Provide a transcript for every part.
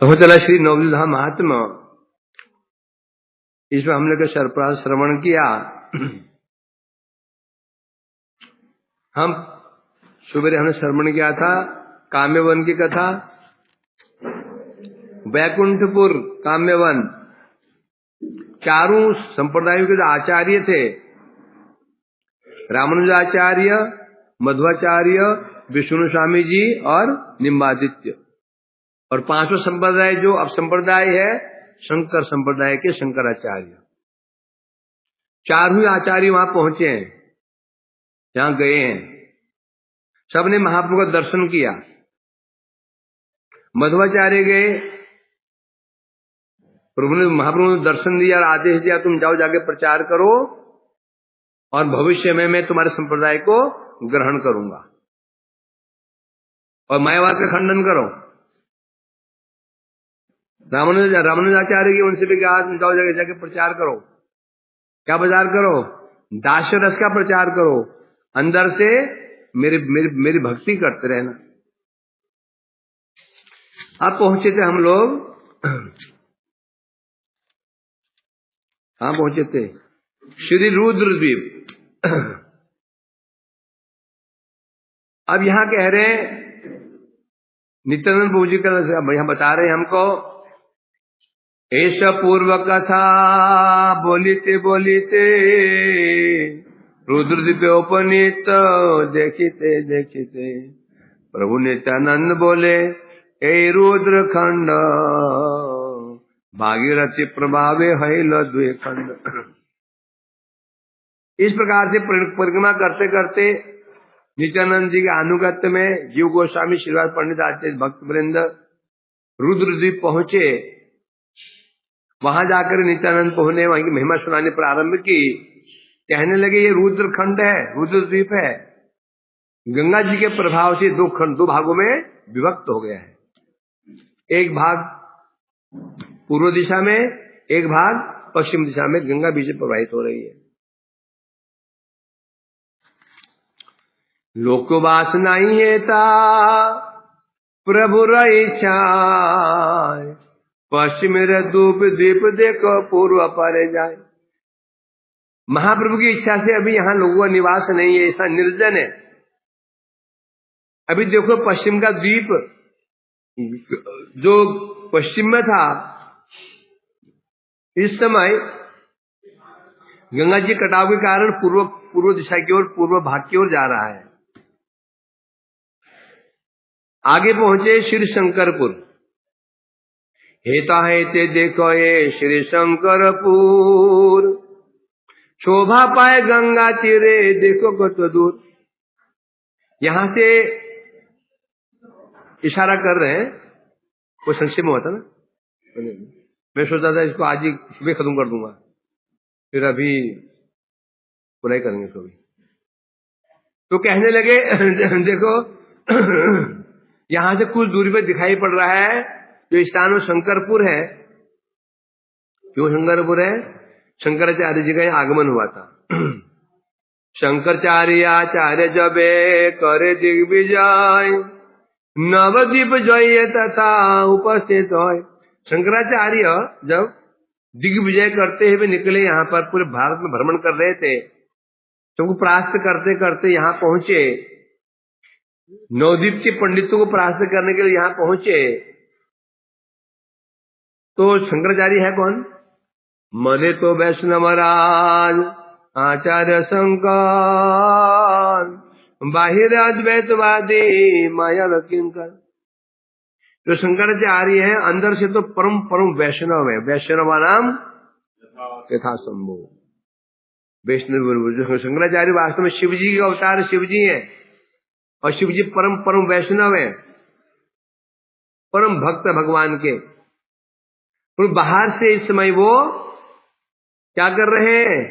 तो चला श्री नवद्वीप धाम महात्मा, इसमें हमने का सरप्राज श्रवण किया। हम सुबह हमने श्रवण किया था काम्यवन की कथा। वैकुंठपुर काम्यवन, चारों संप्रदायों के जो आचार्य थे, रामानुजाचार्य, मध्वाचार्य, विष्णु स्वामी जी और निम्बादित्य, और पांचों संप्रदाय जो अब संप्रदाय है शंकर संप्रदाय के शंकराचार्य, चारों आचार्य वहां पहुंचे हैं, यहां गए हैं। सबने महाप्रभु का दर्शन किया। मध्वाचार्य गए, प्रभु ने महाप्रभु ने दर्शन दिया और आदेश दिया तुम जाओ जाके प्रचार करो और भविष्य में मैं तुम्हारे संप्रदाय को ग्रहण करूंगा और मायावाद का खंडन करो। रामानुजाचार्य की उनसे भी कहा तुम जाओ जाके प्रचार करो। क्या प्रचार करो? दास्य रस का प्रचार करो, अंदर से मेरी भक्ति करते रहना। अब पहुंचे थे हम लोग, कहां पहुंचे थे? श्री रुद्रद्वीप। अब यहां कह रहे हैं नित्यानंद प्रभु जी का, यहां बता रहे हैं हमको, ऐसा पूर्व कथा बोलिते बोलिते रुद्रद्वीप उपनीत देखिते देखिते प्रभु नित्यानंद बोले ए रुद्र खंड भागीरथी प्रभावे है द्विखंड। इस प्रकार से परिक्रमा करते करते नित्यानंद जी के अनुगत्य में जीव गोस्वामी श्रीवास पंडित आचार्य भक्त वृंद रुद्रद्वीप पहुंचे। वहां जाकर नित्यानंद प्रभु ने वहां की महिमा सुनाने प्रारंभ की। कहने लगे ये रुद्रखंड है, रुद्रद्वीप है, गंगा जी के प्रभाव से दो भागों में विभक्त हो गया है। एक भाग पूर्व दिशा में, एक भाग पश्चिम दिशा में गंगा बीच में प्रवाहित हो रही है। लोक वासना ही हेता प्रभु इच्छा, पश्चिम द्वीप देखो पूर्व पर जाए। महाप्रभु की इच्छा से अभी यहां लोगों का निवास नहीं है, ऐसा निर्जन है। अभी देखो पश्चिम का द्वीप जो पश्चिम में था, इस समय गंगा जी कटाव के कारण पूर्व दिशा की ओर, पूर्व भाग की ओर जा रहा है। आगे पहुंचे श्री शंकरपुर। हेता हेते देखो ये श्री शंकरपुर, शोभा पाए गंगा तीरे देखो कत दूर। यहां से इशारा कर रहे हैं, वो संक्षेप में होता ना, मैं सोचा था इसको आज ही सुबह खत्म कर दूंगा, फिर अभी पूरा ही करेंगे इसको भी। तो कहने लगे देखो यहां से कुछ दूरी पर दिखाई पड़ रहा है जो स्थान शंकरपुर है। क्यों शंकरपुर है? शंकराचार्य जी का आगमन हुआ था। शंकराचार्य आचार्य जबे करे दिग्विजय, नवद्वीप जय तथा उपस्थित हो। शंकराचार्य जब दिग्विजय करते हुए निकले, यहां पर पूरे भारत में भ्रमण कर रहे थे, सबको परास्त करते करते यहां पहुंचे। नवद्वीप के पंडितों को परास्त करने के लिए यहां पहुंचे। तो शंकराचार्य है कौन? मने तो वैष्णवराज आचार्य शंकर, बाहिर अद्वैतवादी माया किंकर। जो शंकराचार्य है अंदर से तो परम परम वैष्णव है। वैष्णव नाम यथा संभव। वैष्णव जो शंकराचार्य वास्तव में शिव जी का अवतार शिव जी है, और शिव जी परम परम वैष्णव है, परम भक्त भगवान के। और बाहर से इस समय वो क्या कर रहे हैं?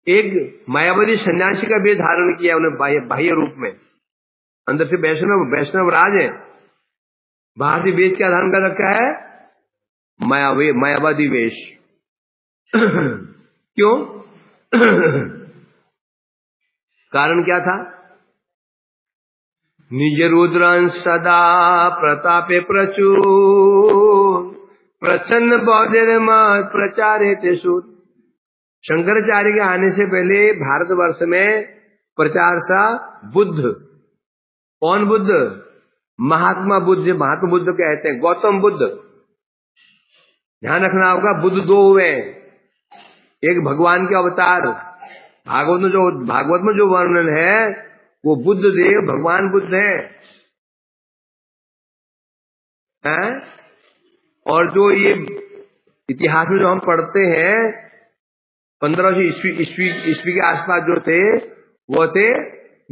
एक मायावादी सन्यासी का वेश धारण किया उन्हें बाह्य रूप में। अंदर से वैष्णव राज है, बाहर से वेश क्या धारण कर रखा है? मायावादी वेश। क्यों? कारण क्या था? निज रुद्रं सदा प्रतापे प्रचुर प्रसन्न बौद्धिर्मत प्रचारे तेसुर। शंकराचार्य के आने से पहले भारतवर्ष में प्रचार सा बुद्ध। कौन बुद्ध? महात्मा बुद्ध। महात्मा बुद्ध कहते हैं गौतम बुद्ध। ध्यान रखना होगा, बुद्ध दो हुए, एक भगवान के अवतार। भागवत में जो वर्णन है वो बुद्ध देव भगवान बुद्ध है। और जो ये इतिहास में जो हम पढ़ते हैं 1500 ईस्वी के आसपास जो थे वो थे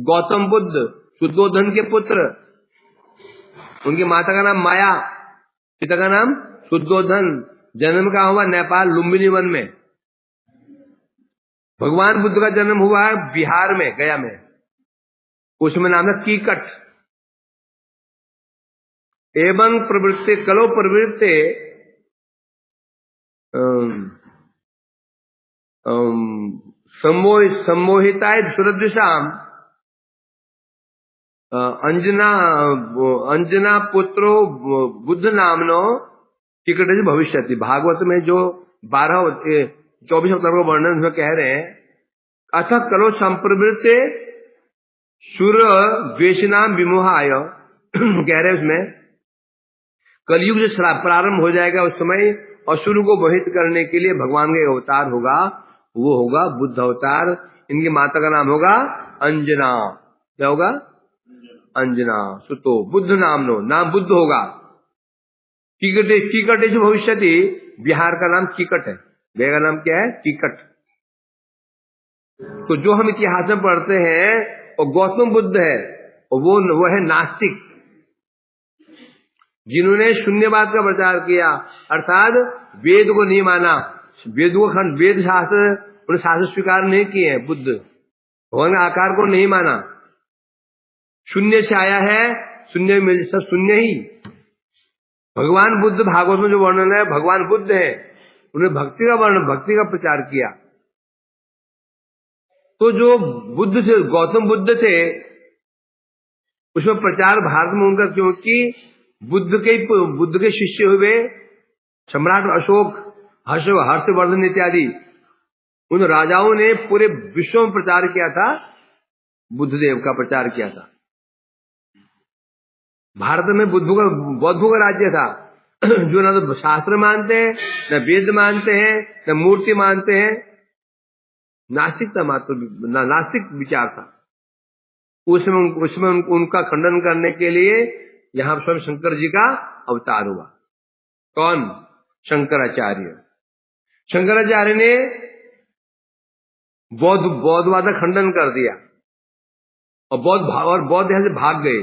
गौतम बुद्ध, शुद्धोधन के पुत्र। उनकी माता का नाम माया, पिता का नाम शुद्धोधन। जन्म का हुआ नेपाल लुम्बिनी वन में। भगवान बुद्ध का जन्म हुआ है बिहार में, गया में। उसमें नाम है कीकट। एवं प्रवृत्ति कलो प्रवृत्ति सम्मोहिताय सुरद्विषाम अंजना पुत्रो बुद्ध नामनो कीकट भविष्यति। भागवत में जो 24 अवतार का वर्णन में कह रहे हैं, अथ कलो संप्रवृत्ते सुर द्वेषनाम विमोहाय, कह रहे उसमें कलयुग से प्रारंभ हो जाएगा उस समय असुर को मोहित करने के लिए भगवान का अवतार होगा, वो होगा बुद्ध अवतार। इनकी माता का नाम होगा अंजना। क्या होगा? अंजना सुतो बुद्ध नामनो, नाम बुद्ध होगा। कीकट जो भविष्यति, बिहार का नाम कीकट है, गया का नाम क्या है? कीकट। तो जो हम इतिहास में पढ़ते हैं और गौतम बुद्ध है, और वो है नास्तिक, जिन्होंने शून्यवाद का प्रचार किया, अर्थात वेद को नहीं माना। वेद शास्त्र उन्हें शास्त्र स्वीकार नहीं किए हैं। बुद्ध भगवान आकार को नहीं माना, शून्य से आया है, शून्य में सब शून्य ही। भगवान बुद्ध, भागवत में जो वर्णन है, भगवान बुद्ध है, उन्हें भक्ति का वर्णन, भक्ति का प्रचार किया। तो जो बुद्ध थे, गौतम बुद्ध थे, उसमें प्रचार भारत में उनका, क्योंकि बुद्ध के शिष्य हुए सम्राट अशोक, हर्षवर्धन इत्यादि, उन राजाओं ने पूरे विश्व में प्रचार किया था, बुद्धदेव का प्रचार किया था। भारत में बौद्धों का राज्य था, जो ना तो शास्त्र मानते हैं, न वेद मानते हैं, न मूर्ति मानते हैं। नास्तिकता मात्र, नास्तिक विचार था। उसमें उनका खंडन करने के लिए यहां स्वयं शंकर जी का अवतार हुआ। कौन? शंकराचार्य। शंकराचार्य ने बौद्धवाद का खंडन कर दिया, और बौद्ध यहां से भाग गए।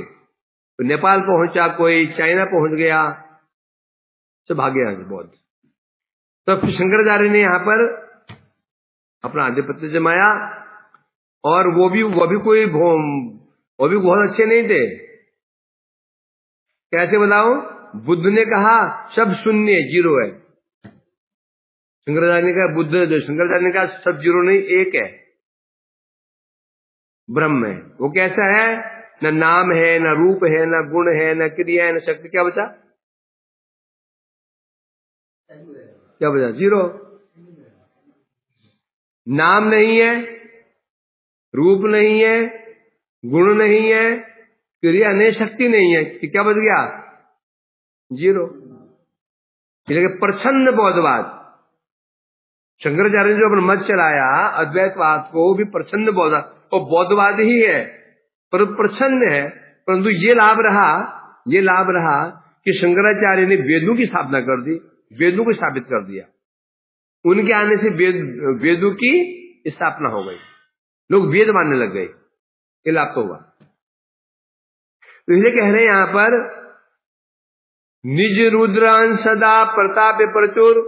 तो नेपाल पहुंचा, कोई चाइना पहुंच गया, सब भागे यहां से बौद्ध। तो फिर शंकराचार्य ने यहां पर अपना आधिपत्य जमाया, और वो भी बहुत अच्छे नहीं थे। कैसे बताऊं? बुद्ध ने कहा सब शून्य, जीरो है। शंकराचार्य ने कहा सब जीरो नहीं, एक है, ब्रह्म है। वो कैसा है? न नाम है, न रूप है, न गुण है, न क्रिया है, न शक्ति। क्या बचा? क्या बचा? जीरो। नाम नहीं है, रूप नहीं है, गुण नहीं है, क्रिया नहीं, शक्ति नहीं है, कि क्या बच गया? जीरो। इसलिए प्रच्छन्न बौद्धवाद, शंकराचार्य ने जो अपना मत चलाया अद्वैतवाद को, भी प्रच्छन्न बौद्धवाद, और बौद्धवाद ही है पर प्रच्छन्न है। परंतु ये लाभ रहा कि शंकराचार्य ने वेदों की स्थापना कर दी, वेदों को स्थापित कर दिया। उनके आने से वेदों की स्थापना हो गई, लोग वेद मानने लग गए। ये लाभ तो हुआ। तो इसलिए कह रहे हैं यहां पर, निज रुद्रान सदा प्रताप प्रचुर।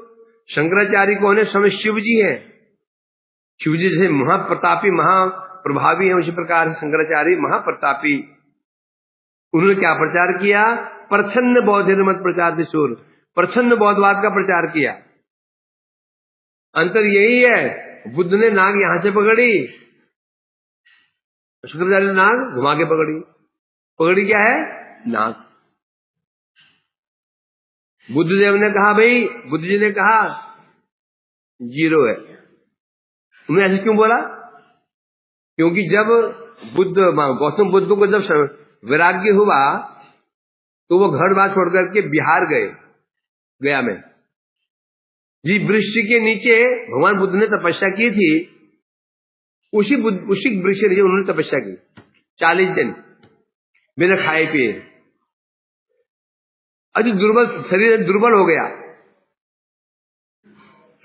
शंकराचार्य कौन है? समय शिव जी है। शिव जी जैसे महाप्रतापी, महाप्रभावी है, उसी प्रकार से शंकराचार्य महाप्रतापी। उन्होंने क्या प्रचार किया? प्रच्छन्न बौद्धिर्मत प्रचार दिशोर, प्रच्छन्न बौद्धवाद का प्रचार किया। अंतर यही है, बुद्ध ने नाग यहां से पकड़ी, शंकराचार्य ने नाग घुमा के पकड़ी। पगड़ी क्या है? नाक। बुद्धदेव ने कहा भाई, बुद्ध जी ने कहा 0 है। उन्होंने ऐसे क्यों बोला? क्योंकि जब गौतम बुद्ध को जब वैराग्य हुआ तो वो घर बार छोड़ करके बिहार गए, गया में। जी वृक्ष के नीचे भगवान बुद्ध ने तपस्या की थी, उसी वृक्ष के नीचे उन्होंने तपस्या की 40 दिन बिना खाए पिए। अति दुर्बल, शरीर दुर्बल हो गया।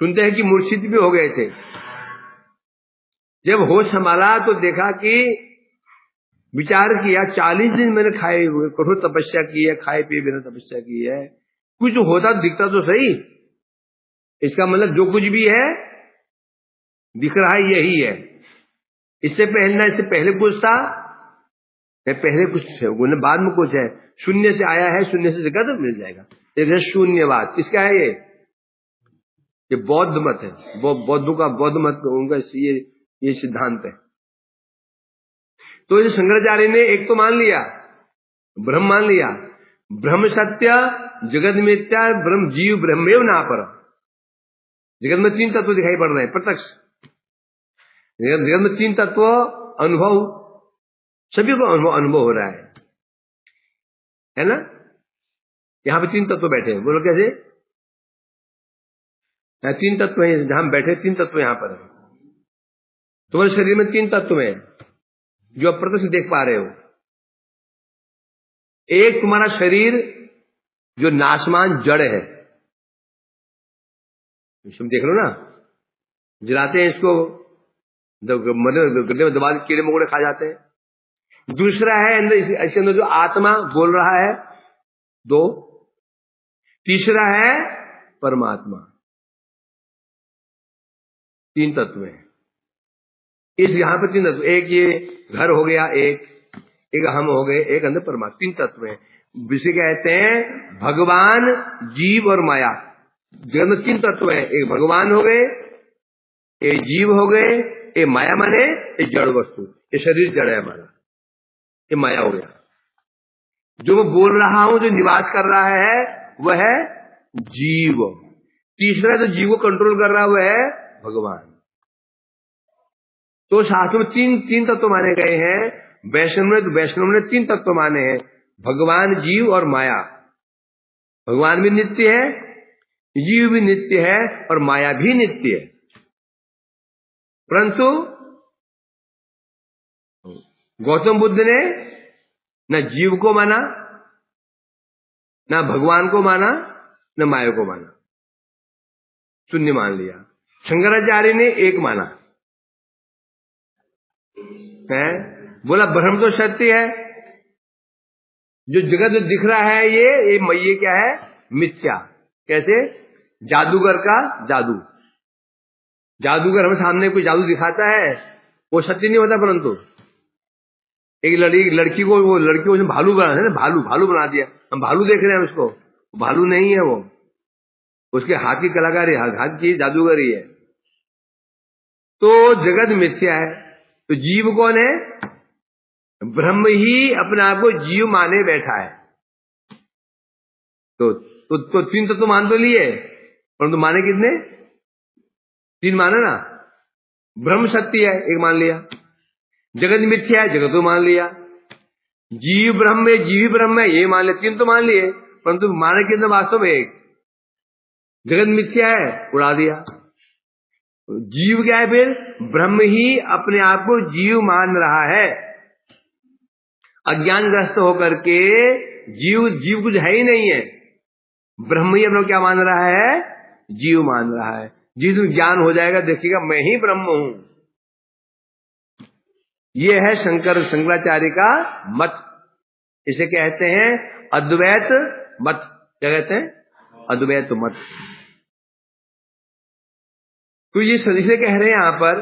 सुनते हैं कि मूर्छित भी हो गए थे। जब होश संभाला तो देखा कि विचार किया 40 दिन मैंने खाए हुए कठोर तपस्या की है, खाए पिए बिना तपस्या की है, कुछ होता दिखता तो सही। इसका मतलब जो कुछ भी है दिख रहा है यही है। इससे पहले कुछ था, पहले कुछ है, बाद में कुछ है। शून्य से आया है, शून्य से जगह तो मिल जाएगा। एक है शून्यवाद। किसका है ये बौद्ध मत है। बौद्ध मत उनका ये सिद्धांत है। तो इस शंकराचार्य ने एक तो मान लिया, ब्रह्म मान लिया, ब्रह्म सत्य जगत मिथ्या ब्रह्म जीव ब्रह्मेव ना पर। जगत में 3 तत्व दिखाई पड़ रहे हैं प्रत्यक्ष। जगत में 3 तत्व अनुभव, सभी को अनुभव हो रहा है ना। यहां पे 3 तत्व बैठे हैं, बोलो कैसे? 3 तत्व हैं जहां बैठे, 3 तत्व यहां पर है। तुम्हारे शरीर में 3 तत्व हैं जो आप प्रत्यक्ष देख पा रहे हो। एक तुम्हारा शरीर जो नाशमान जड़ है, देख लो ना, जलाते हैं इसको, गड्ढे में दबा कीड़े मकोड़े खा जाते हैं। दूसरा है अंदर, इसके अंदर जो आत्मा बोल रहा है 2। तीसरा है परमात्मा। 3 तत्व हैं इस यहां पर। 3 तत्व, एक ये घर हो गया, एक हम हो गए, एक अंदर परमात्मा। 3 तत्व हैं, जिसे कहते हैं भगवान, जीव और माया। जगत में 3 तत्व हैं, एक भगवान हो गए, एक जीव हो गए, एक माया माने एक जड़ वस्तु। ये शरीर जड़ है हमारा, ये माया हो गया। जो मैं बोल रहा हूं, जो निवास कर रहा है वह है जीव। तीसरा जो जीव को कंट्रोल कर रहा है वह है भगवान। तो शास्त्र में 3 तत्व माने गए हैं। वैष्णव ने 3 तत्व माने हैं, भगवान, जीव और माया। भगवान भी नित्य है, जीव भी नित्य है और माया भी नित्य है। परंतु गौतम बुद्ध ने न जीव को माना, न भगवान को माना, न माया को माना, शून्य मान लिया। शंकराचार्य ने एक माना है, बोला ब्रह्म तो सत्य है, जो जगत जो दिख रहा है ये क्या है? मिथ्या। कैसे? जादूगर का जादू। जादूगर हमें सामने कोई जादू दिखाता है, वो सत्य नहीं होता। परंतु एक लड़की को भालू बना है, भालू बना दिया, हम भालू देख रहे हैं उसको, भालू नहीं है वो, उसके हाथ की कलाकारी, हाथ की जादूगरी है। तो जगत मिथ्या है। तो जीव कौन है? ब्रह्म ही अपने आप को जीव माने बैठा है। तो 3 तो मान तो लिए, परंतु माने कितने? 3 माना ना। ब्रह्म सत्य है, एक मान लिया। जगत मिथ्या है, जगत को मान लिया। जीव ब्रह्म है, जीव ब्रह्म है, ये मान लिया। 3 तो मान लिए, परंतु माने कितने वास्तव में? एक। जगत मिथ्या है, उड़ा दिया। जीव क्या है फिर? ब्रह्म ही अपने आप को जीव मान रहा है। अज्ञानग्रस्त होकर के जीव कुछ है ही नहीं है, ब्रह्म ही अपना क्या मान रहा है? जीव मान रहा है। जिस दिन ज्ञान हो जाएगा देखिएगा मैं ही ब्रह्म हूं। ये है शंकराचार्य का मत। इसे कहते हैं अद्वैत मत। क्या कहते हैं? अद्वैत मत। तो ये इसे कह रहे हैं यहां पर।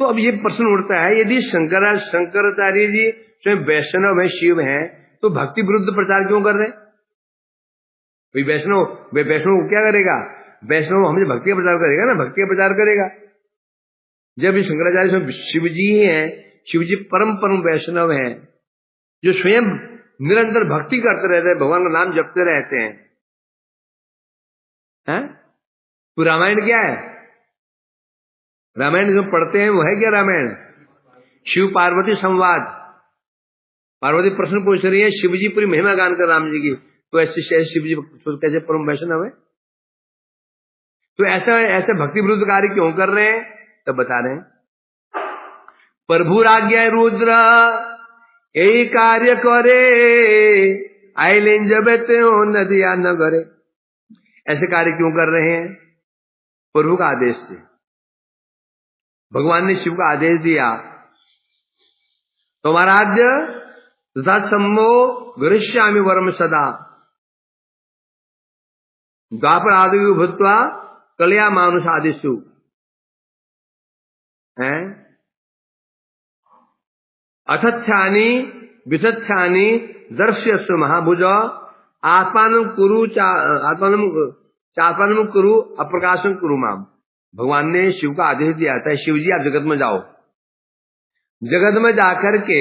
तो अब ये प्रश्न उठता है, यदि शंकराचार्य जी स्वयं वैष्णव है, शिव हैं, तो भक्ति विरुद्ध प्रचार क्यों कर रहे? भाई वैष्णव क्या करेगा? वैष्णव हमें भक्ति का प्रचार करेगा ना, भक्ति का प्रचार करेगा। जब ये शंकराचार्य स्वयं शिव जी ही हैं, शिव जी परम वैष्णव हैं, जो स्वयं निरंतर भक्ति करते रहते हैं, भगवान का नाम जपते रहते हैं, हैं? तो रामायण क्या है? रामायण जो पढ़ते हैं वो है क्या रामायण? शिव पार्वती संवाद। पार्वती प्रश्न पूछ रही है, शिव जी पूरी महिमा गान कर राम जी की, तो ऐसे शिव जी कैसे परम वैष्णव है? तो ऐसे भक्ति विरुद्ध कार्य क्यों कर रहे हैं? तब बता रहे हैं, प्रभु आज्ञा रुद्र यही कार्य करे, आइलेन जब हो नदिया न करे। ऐसे कार्य क्यों कर रहे हैं? प्रभु का आदेश से। भगवान ने शिव का आदेश दिया, तुम्हारा आद्य तथा सम्मो गृह्यामि वरम सदा, द्वापर आदि भूत्वा कलया मानुष आदिशु है। अथथ्यानि विथथ्यानि दर्श्यस्व महाभुज, आत्मानं कुरु चात्मानं कुरु अप्रकाशं कुरु माम। भगवान ने शिव का आदेश दिया था, शिव जी आप जगत में जाओ, जगत में जाकर के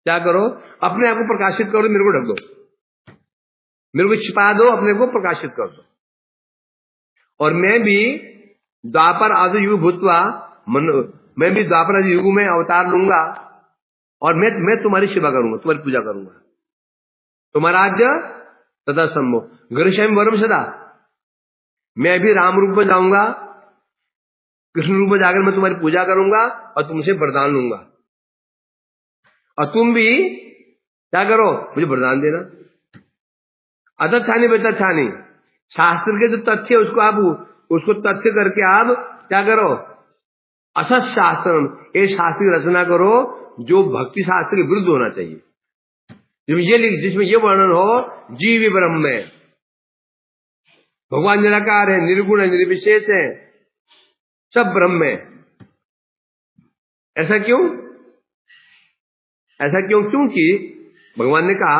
क्या करो? अपने आप को प्रकाशित करो, मेरे को ढक दो, मेरे को छिपा दो, अपने को प्रकाशित कर दो, और मैं भी द्वापर आदि युग भूतवा, मैं भी द्वापर आदि युग में अवतार लूंगा, और मैं तुम्हारी सेवा करूंगा, तुम्हारी पूजा करूंगा। तुम्हारा आद्य तथा सम्भो गृह्यामि वरम सदा, मैं भी राम रूप में जाऊंगा, कृष्ण रूप में जाकर मैं तुम्हारी पूजा करूंगा और तुमसे वरदान लूंगा, और तुम भी क्या करो? मुझे वरदान देना। अतथ्यानि वितथ्यानि, शास्त्र के जो तथ्य उसको तथ्य करके आप क्या करो? असत शास्त्र, ये शास्त्र की रचना करो जो भक्ति शास्त्र के विरुद्ध होना चाहिए, जिसमें ये वर्णन हो जीव ब्रह्म में, भगवान निराकार है, निर्गुण है, निर्विशेष है, सब ब्रह्म में। ऐसा क्यों? ऐसा क्यों? क्योंकि भगवान ने कहा,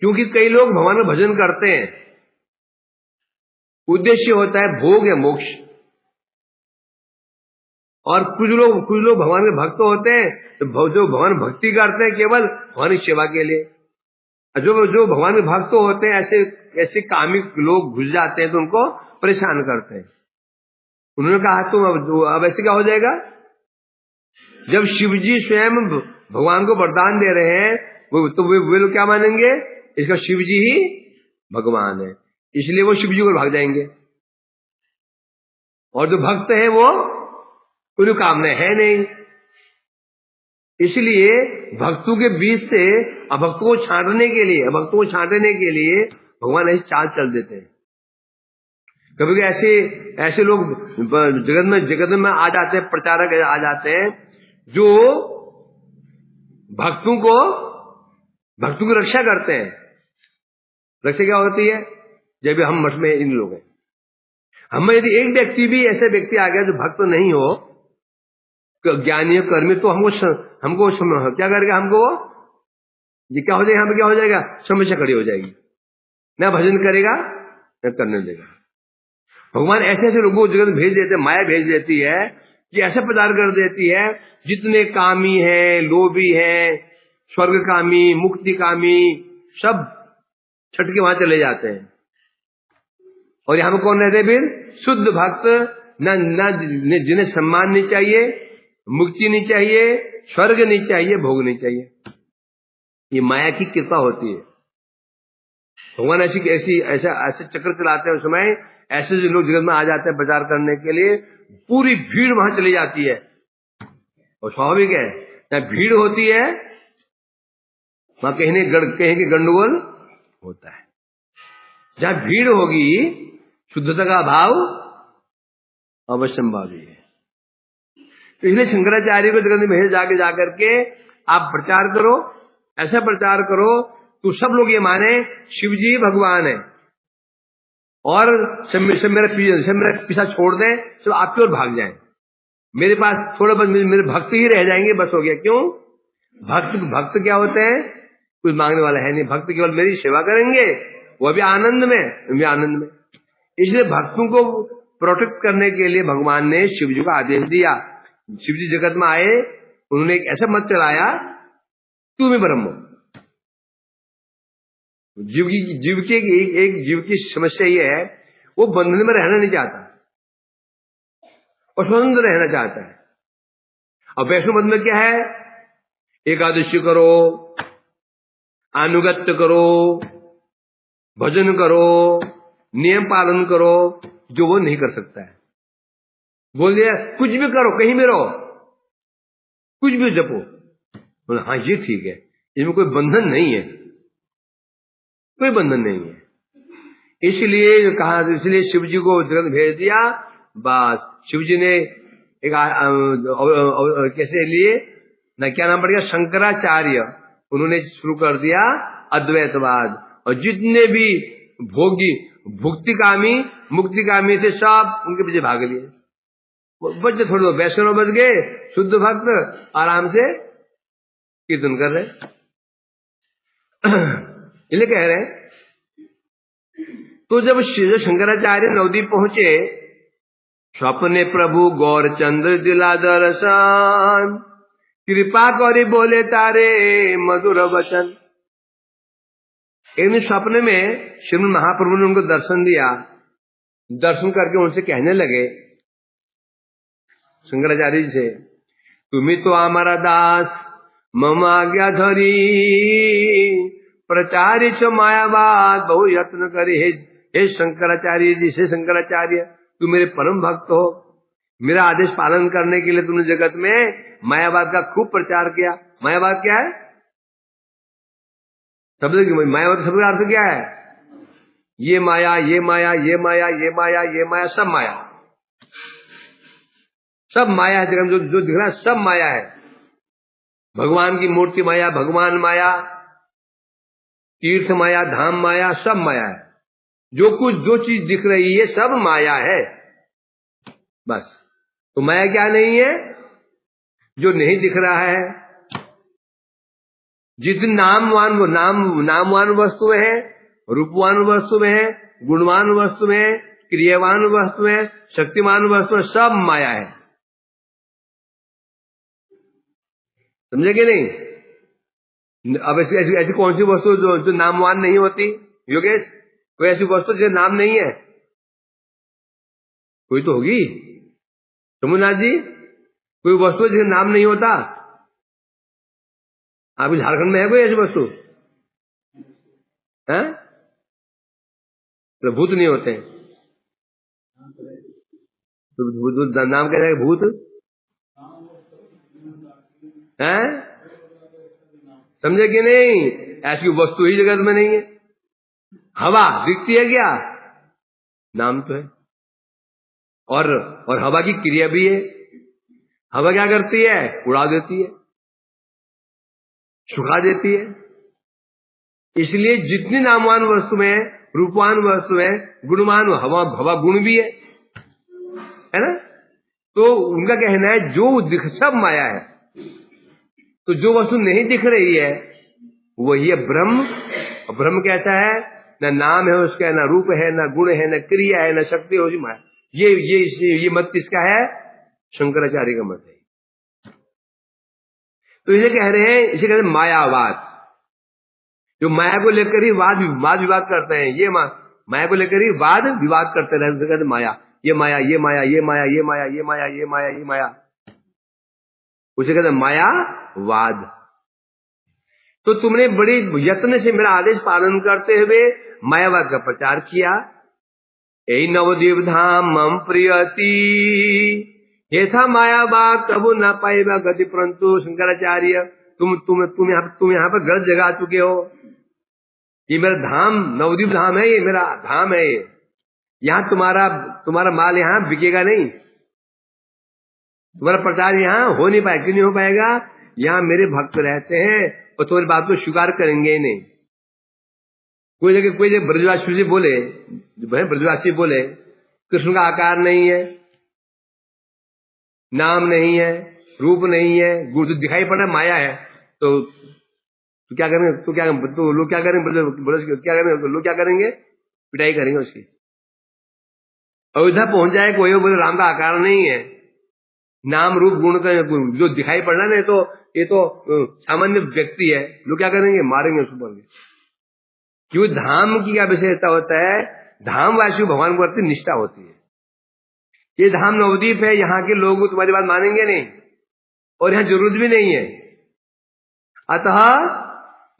क्योंकि कई लोग भगवान का भजन करते हैं, उद्देश्य होता है भोग या मोक्ष, और कुछ लोग भगवान के भक्त होते हैं, तो जो भगवान भक्ति करते हैं केवल भगवान की सेवा के लिए। जो भगवान के भक्त होते हैं, ऐसे कामिक लोग घुस जाते हैं तो उनको परेशान करते हैं। उन्होंने कहा तुम अब ऐसे क्या हो जाएगा? जब शिव जी स्वयं भगवान को वरदान दे रहे हैं, तो वे लोग क्या मानेंगे? इसका शिव जी ही भगवान है, इसलिए वो शिव जी को भाग जाएंगे, और जो भक्त है वो कोई कामना है नहीं। इसलिए भक्तों के बीच से अभक्तों को छांटने के लिए भगवान ऐसी चाल चल देते हैं। कभी ऐसे लोग जगत में आ जाते हैं, प्रचारक आ जाते हैं, जो भक्तों की रक्षा करते हैं। रक्षा क्या होती है? जब हम मठ में इन लोग हैं, हमें यदि एक व्यक्ति भी ऐसे व्यक्ति आ गया जो भक्त नहीं हो, ज्ञानी कर्मी, तो हमको क्या करेगा? हमको ये क्या हो जाएगा? यहाँ पे क्या हो जाएगा? समस्या खड़ी हो जाएगी, ना भजन करेगा न करने देगा। भगवान ऐसे ऐसे लोगों को जगत भेज देते हैं, माया भेज देती है कि ऐसे प्रचार कर देती है, जितने कामी हैं, लोभी हैं, स्वर्ग कामी, मुक्ति कामी, सब छट के वहां चले जाते हैं, और यहां पर कौन रहते हैं? फिर शुद्ध भक्त, न जिन्हें सम्मान नहीं चाहिए, मुक्ति नहीं चाहिए, स्वर्ग नहीं चाहिए, भोग नहीं चाहिए। ये माया की कृपा होती है। भगवान ऐसे चक्र चलाते हैं, उस समय ऐसे जो लोग जगत में आ जाते हैं प्रचार करने के लिए, पूरी भीड़ वहां चली जाती है, और स्वाभाविक है, जहां भीड़ होती है वहां कहीं के गंडगोल होता है। जहां भीड़ होगी, शुद्धता का अभाव अवश्यंभावी है। तो इसलिए शंकराचार्य को जगत में जाकर के आप प्रचार करो, ऐसा प्रचार करो तो सब लोग ये माने शिव जी भगवान है, और सब मेरा पीछा छोड़ दें, सब आपकी ओर भाग जाएं, मेरे पास थोड़ा बस मेरे भक्त ही रह जाएंगे, बस हो गया। क्यों? भक्त क्या होते हैं? कुछ मांगने वाला है नहीं, भक्त केवल मेरी सेवा करेंगे, वो भी आनंद में, मैं भी आनंद में। इसलिए भक्तों को प्रोटेक्ट करने के लिए भगवान ने शिव जी को आदेश दिया। शिव जी जगत में आए उन्होंने एक ऐसा मत चलाया, तू भी ब्रह्म हो। जीव की समस्या ये है, वो बंधन में रहना नहीं चाहता और स्वतंत्र रहना चाहता है। और वैष्णव मत में क्या है, एकादशी करो, अनुगत्य करो, भजन करो, नियम पालन करो, जो वो नहीं कर सकता है। बोल दिया कुछ भी करो, कहीं भी रहो, कुछ भी जपो, बोला हाँ ये ठीक है, इसमें कोई बंधन नहीं है, कोई बंधन नहीं है। इसलिए कहा, इसलिए शिव जी को जगत भेज दिया। बस शिव जी ने एक कैसे लिए ना, क्या नाम पड़ेगा, शंकराचार्य, उन्होंने शुरू कर दिया अद्वैतवाद। और जितने भी भोगी, भुक्तिकामी, मुक्तिकामी थे, सब उनके पीछे भाग लिए। बच्चे थोड़े वैष्णव बच गए, शुद्ध भक्त आराम से कीर्तन कर रहे। इसलिए कह रहे हैं, तो जब शंकराचार्य नवद्वीप पहुंचे, स्वप्ने प्रभु गौरचंद्र दिला दर्शन, कृपा करी बोले तारे मधुर वचन। एक दिन स्वप्न में श्रीमद महाप्रभु ने उनको दर्शन दिया। दर्शन करके उनसे कहने लगे शंकराचार्य जी से, तुम्हें तो हमारा दास मम आज्ञा धरी, प्रचारी चो मायावाद बहु यत्न करे। हे शंकराचार्य जी, हे शंकराचार्य, तू मेरे परम भक्त हो, मेरा आदेश पालन करने के लिए तुमने जगत में मायावाद का खूब प्रचार किया। मायावाद क्या है? शब्द, मायावाद शब्द का अर्थ क्या है? ये माया, ये माया, ये माया, ये माया, ये माया, सब माया, सब माया है। जगत जो दिख रहा है सब माया है। भगवान की मूर्ति माया, भगवान माया, तीर्थ माया, धाम माया, सब माया है। जो कुछ जो चीज दिख रही है सब माया है, बस। तो माया क्या नहीं है? जो नहीं दिख रहा है। जितने नामवान वस्तुएं हैं, रूपवान वस्तुएं हैं, गुणवान वस्तुएं हैं, क्रियावान वस्तुएं, शक्तिमान वस्तुएं, सब माया है। समझे कि नहीं? अब ऐसी कौन सी वस्तु जो नामवान नहीं होती योगेश? कोई ऐसी वस्तु जिसका नाम नहीं है? कोई तो होगी समुनाथ जी, कोई वस्तु जिसका नाम नहीं होता? आपके झारखंड में है कोई ऐसी वस्तु? है? तो भूत नहीं होते तो नाम क्या है भूत है? समझे कि नहीं? ऐसी वस्तु ही जगत में नहीं है। हवा दिखती है क्या? नाम तो है। और हवा की क्रिया भी है। हवा क्या करती है? उड़ा देती है, सुखा देती है। इसलिए जितनी नामवान वस्तुएं, रूपवान वस्तुएं, गुणवान, हवा गुण भी है ना? तो उनका कहना है जो दिख सब माया है। तो जो वस्तु नहीं दिख रही है वही है ब्रह्म। और ब्रह्म कहता है न नाम है उसका, न रूप है, न गुण है, न क्रिया है, न शक्ति है, माया। ये मत किसका है? शंकराचार्य का मत है। तो इसे कह रहे हैं, इसे कहते हैं मायावाद। जो माया को लेकर ही वाद विवाद करते हैं, ये माया को लेकर ही वाद विवाद करते रहते, उसे कहते हैं माया। ये माया, ये माया, ये माया, ये माया, ये माया, ये माया, ये माया, उसे कहते हैं मायावाद। तो तुमने बड़े यत्न से मेरा आदेश पालन करते हुए मायावाद का प्रचार किया। यही नवद्वीप धाम मम प्रियति, ये था मायावाद कबू न पाएगा गति। परंतु शंकराचार्य तुम यहाँ पर गलत जगह आ चुके हो। ये मेरा धाम नवद्वीप धाम है, ये मेरा धाम है। यहाँ तुम्हारा माल यहाँ बिकेगा नहीं, तुम्हारा प्रचार यहाँ हो नहीं पाएगा। क्यों नहीं हो पाएगा? यहाँ मेरे भक्त रहते हैं और तुम्हारी बात को स्वीकार करेंगे ही नहीं। कोई जगह ब्रजवासी जी बोले, ब्रजवासी बोले कृष्ण का आकार नहीं है, नाम नहीं है, रूप नहीं है, गुण तो दिखाई पड़ रहा माया है। तो क्या करेंगे? तो लोग क्या करेंगे? लोग क्या करेंगे? पिटाई करेंगे उसकी। अयोध्या पहुंच जाए कोई बोले राम का आकार नहीं है, नाम रूप गुण का जो दिखाई पड़ रहा है ना, ये तो सामान्य व्यक्ति है, लोग क्या करेंगे, मारेंगे उसको बोल के। क्यों? धाम की क्या विशेषता होता है, धामवासी भगवान को प्रति निष्ठा होती है। ये धाम नवद्वीप है, यहाँ के लोग तुम्हारी बात मानेंगे नहीं, और यहाँ जरूरत भी नहीं है। अतः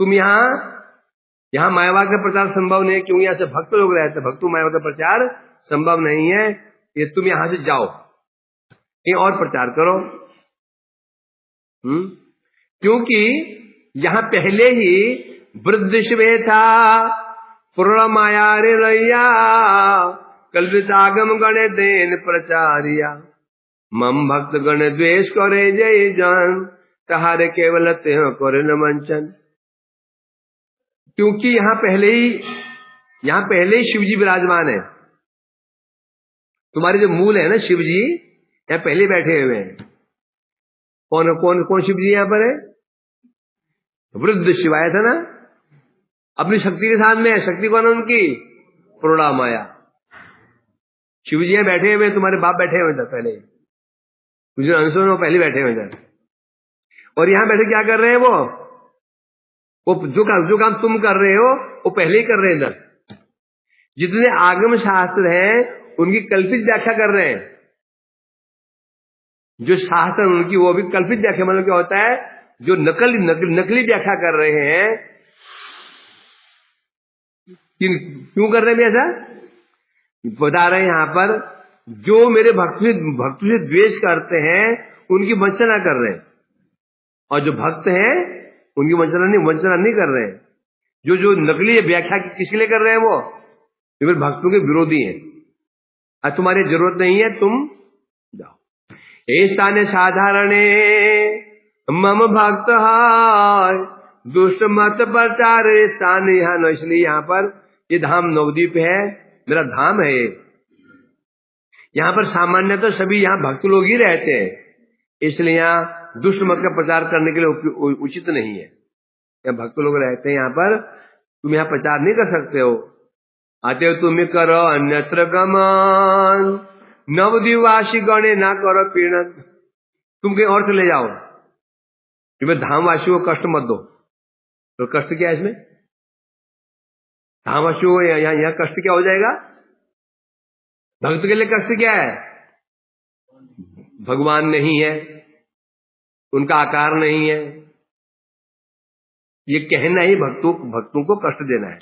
तुम यहाँ मायावा का प्रचार संभव नहीं है, क्योंकि यहाँ से भक्त लोग रहते हैं, भक्तों मायावा का प्रचार संभव नहीं है। ये तुम यहाँ से जाओ, कहीं और प्रचार करो। क्योंकि यहाँ पहले ही वृद्ध शिवे था पूर्ण माया रे रैया, कल्पितागम गणे देन प्रचारिया, मम भक्त गण द्वेष करे जय जन, तहारे केवल त्यों करे न मंचन। क्योंकि यहाँ पहले ही शिव जी विराजमान है। तुम्हारे जो मूल है ना शिव जी, यहाँ पहले बैठे हुए हैं। कौन कौन कौन शिव जी यहाँ पर है? वृद्ध शिव आया था ना, अपनी शक्ति के साथ में है। शक्ति कौन है उनकी? पूर्णा माया। शिव जी यहाँ बैठे हुए, तुम्हारे बाप बैठे हुए थे पहले, कुछ अंशों में पहले बैठे हुए थे। और यहाँ बैठे क्या कर रहे हैं? वो जो काम तुम कर रहे हो वो पहले ही कर रहे हैं। इधर जितने आगम शास्त्र हैं उनकी कल्पित व्याख्या कर रहे हैं। जो शास्त्र उनकी वो भी कल्पित व्याख्या, मतलब क्या होता है, जो नकली व्याख्या कर रहे हैं। क्यों कर रहे हैं ऐसा? बता रहे हैं यहाँ पर, जो मेरे भक्तों से द्वेष करते हैं उनकी वंचना कर रहे हैं, और जो भक्त हैं उनकी वंचना नहीं कर रहे हैं। जो नकली व्याख्या किसके लिए कर रहे हैं? वो मेरे भक्तों के विरोधी हैं। अब तुम्हारी जरूरत नहीं है, तुम जाओ। ऐसा ने साधारणे मम भक्त हाय, दुष्ट मत प्रचार स्थान यहाँ न। इसलिए यहाँ पर ये धाम नवद्वीप है, मेरा धाम है। यहाँ पर सामान्यतः सभी यहाँ भक्त लोग ही रहते हैं, इसलिए यहाँ दुष्ट मत का प्रचार करने के लिए उचित नहीं है। यहाँ भक्त लोग रहते हैं, यहाँ पर तुम यहाँ प्रचार नहीं कर सकते हो। आते हो तुम करो अन्यत्र गमन, नवद्वीपवासी गणे ना करो पीड़न। तुम कहीं और चले जाओ, तुम्हें धामवासी को कष्ट मत दो। तो कष्ट क्या है इसमें? धामवासी को यहाँ कष्ट क्या हो जाएगा? भक्त के लिए कष्ट क्या है? भगवान नहीं है, उनका आकार नहीं है, ये कहना ही भक्तों को कष्ट देना है।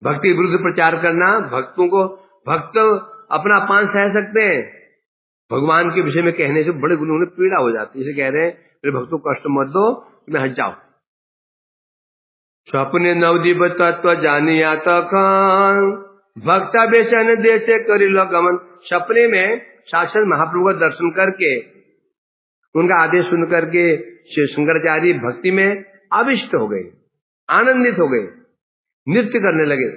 भक्ति विरुद्ध प्रचार करना, भक्त अपना अपमान सह सकते हैं, भगवान के विषय में कहने से बड़े उन्हें पीड़ा हो जाती है। इसे कह रहे हैं मेरे भक्तों को कष्ट मत दो, तुम्हें हट जाओ। स्वप्ने नवद्वीप तत्व जानिया तखान, भक्ता बेसन देशे करी लो गमन। सपने में साक्षात महाप्रभु का दर्शन करके, उनका आदेश सुन करके शंकराचार्य भक्ति में आविष्ट हो गए, आनंदित हो गए, नृत्य करने लगे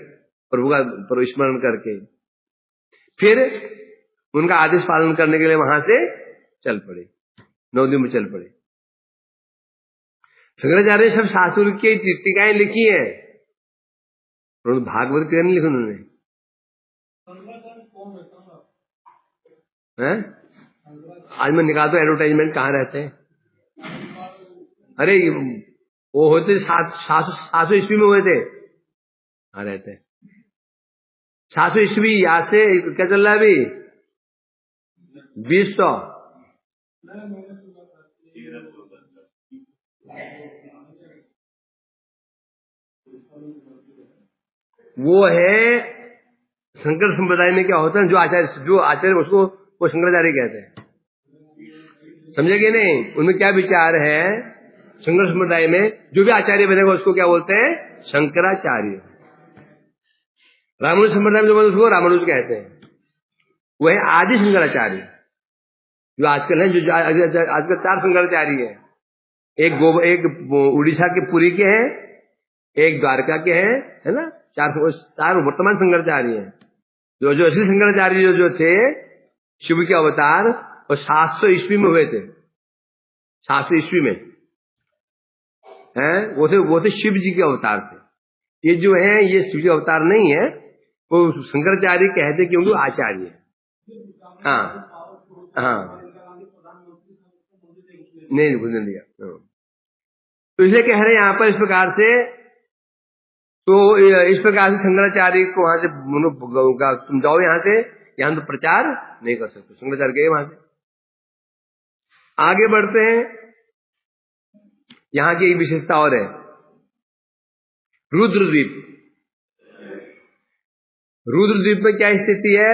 प्रभु का स्मरण करके। फिर उनका आदेश पालन करने के लिए वहां से चल पड़े, नवद्वीप में चल पड़े। शंकराचार्य सब शास्त्र की टीकाएं लिखी है, भागवत क्यों नहीं लिखी उन्होंने? आज मैं निकाल दो एडवर्टाइजमेंट, कहाँ रहते हैं? अरे वो होते 700 ईस्वी में हुए थे, कहाँ रहते हैं? 700 ईस्वी, आज से क्या चल रहा है अभी? 2000। वो है शंकर संप्रदाय में क्या होता है, जो आचार्य उसको वो शंकराचार्य कहते हैं। समझेंगे नहीं? उनमें क्या विचार है? शंकर संप्रदाय में जो भी आचार्य बनेगा उसको क्या बोलते हैं? शंकराचार्य। रामानुज संप्रदाय में जो उसको रामानुज कहते हैं। वह है आदि शंकराचार्य। जो आजकल है, जो आजकल 4 शंकराचार्य है। एक उड़ीसा के पुरी के हैं, एक द्वारका के हैं, है ना? 4 वर्तमान शंकराचार्य हैं। जो असली शंकराचार्य जो थे शिव के अवतार, और 700 ईस्वी में हुए थे। 700 ईस्वी में हैं, वो थे शिव जी के अवतार थे। ये जो है ये शिव जी अवतार नहीं है, वो शंकराचार्य कहते क्योंकि आचार्य है। हाँ हाँ नहीं घुसने दिया। तो इसलिए कह रहे हैं यहाँ पर इस प्रकार से, तो इस प्रकार से शंकराचार्य को वहां से तुम जाओ यहाँ से, यहाँ तो प्रचार नहीं कर सकते। शंकराचार्य गए वहां से। आगे बढ़ते हैं। यहाँ की एक विशेषता और है, रुद्रद्वीप। रुद्रद्वीप में क्या स्थिति है?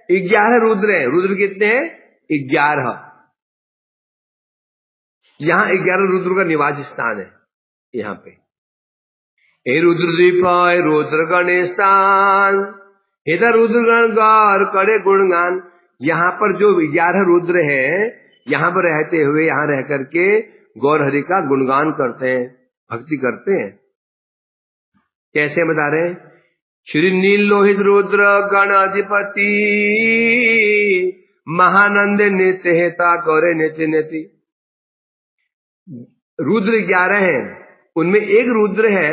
11 रुद्र है। रुद्र कितने हैं? 11। यहाँ 11 रुद्र का निवास स्थान है यहाँ पे। हे रुद्रद्वीप रुद्र गणेशान, हे रुद्रगण गौर करे गुणगान। यहाँ पर जो 11 रुद्र हैं, यहाँ पर रहते हुए, यहाँ रह करके गौर हरि का गुणगान करते हैं, भक्ति करते हैं। कैसे बता रहे हैं? श्री नील लोहित रुद्र गण अधिपति, महानंद नित्य हेता गौरे नित्य नेति। रुद्र 11 हैं, उनमें एक रुद्र है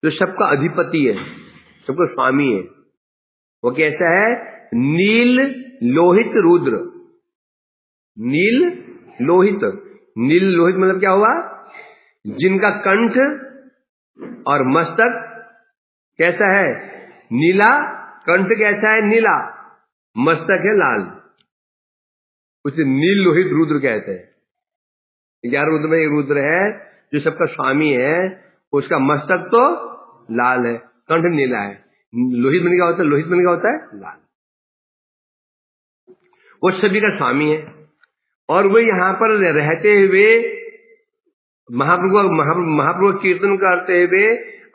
जो सबका अधिपति है, सबका स्वामी है। वो कैसा है? नील लोहित रुद्र। नील लोहित, नील लोहित मतलब क्या हुआ? जिनका कंठ और मस्तक कैसा है? नीला। कंठ कैसा है? नीला। मस्तक है लाल। उसे नील लोहित रुद्र कहते हैं। 11 रुद्र में एक रुद्र है जो सबका स्वामी है, उसका मस्तक तो लाल है, कंठ नीला है। लोहित मन क्या होता है? लोहित मन क्या होता है? लाल। वो सभी का स्वामी है और वो यहाँ पर रहते हुए महाप्रभु कीर्तन करते हुए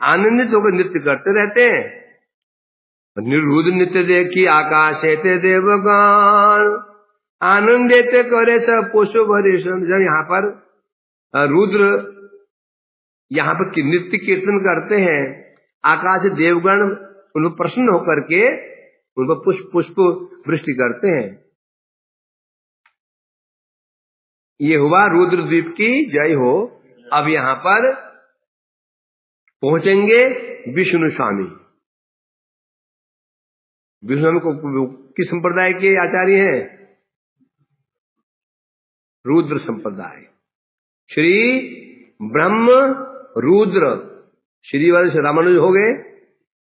आनंदित होकर नृत्य करते रहते हैं। रुद्र नृत्य देखी आकाश ते देवगण, आनंदित करे सब पुष्प भरे। जब यहाँ पर रुद्र यहाँ पर नृत्य कीर्तन करते हैं, आकाश देवगण उन पर प्रसन्न होकर के उन पर पुष्प वृष्टि करते हैं। ये हुआ रुद्रद्वीप की जय हो। अब यहाँ पर पहुंचेंगे विष्णु स्वामी। विष्णु स्वामी को किस संप्रदाय के आचार्य हैं? रुद्र संप्रदाय। श्री ब्रह्म रुद्र। श्री वाले श्री रामानुज हो गए,